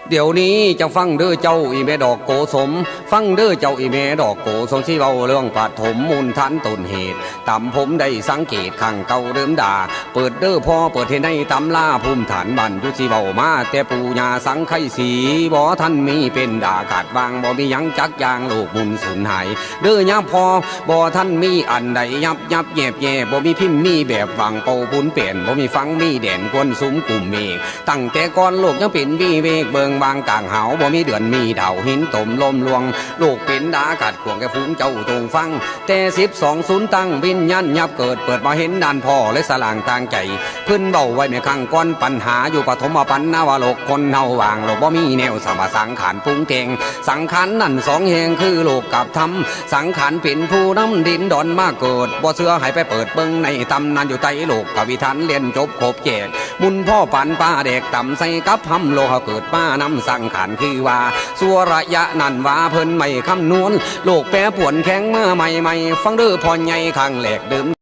เดี๋ยวนี้จะฟังเด้อเจ้าอีเมดอกโกสมฟังเด้อเจ้าอีเมดอกโกสมที่เว้าเรื่องปฐมมูลฐานต้นเหตุตำผมได้สังเกตขังเก่าเริ่มด่าเปิดเด้อพอเปิดให้ในตำล่าภูมิฐานบันยุสิเว้ามาแต่ปู่ย่าสังไขสีบ่ท่านมีเป็นด่ากาดวางบ่มียังจักยางโลกมุนสูญหายเด้อยามพอบ่ท่านมีอันใดยับแยบแย่บ่มีพิมพ์มีแบบวังเป่าบุญเปลี่ยนบ่มีฟังมีแดนควนซุ้มกลุ่มเมฆตั้งแต่ก่อนโลกยังเป็นวิเวกเบิงบางกลางหาวบ่มีเดือนมีดาวหินตมลมลวงโลกเป็นดากัดขวงแกฟุ้งเจ้าตรงฟังแต่12ตั้งวิญญาณยับเกิดเปิดมาเห็นด้านพ่อและสลางต่างใจเพิ่นเบาไว้แม่ข้างก้อนปัญหาอยู่ปฐมปัญนาวโลกคนเฮาวางโลกบ่มีแนวสมสังขารปุงเทงสังขารนั่นสองแห่งคือโลกกับธรรมสังขารเป็นผู้นำดินดอนมาเกิดบ่เชื่อให้ไปเปิดเบิ่งในตำนานอยู่ใต้โลกกวิธันเรียนจบครบแจกมุนพ่อปันป้าเด็กต่ำใส่กับหำโลหะเกิดมานำสังขารคือว่าสัวระยะนั่นว่าเพิ่นไม่คำนวณโลกแปรปวนแข็งเมื่อใหม่ฟังเด้อพอใหญ่ข้างแหลกเดิม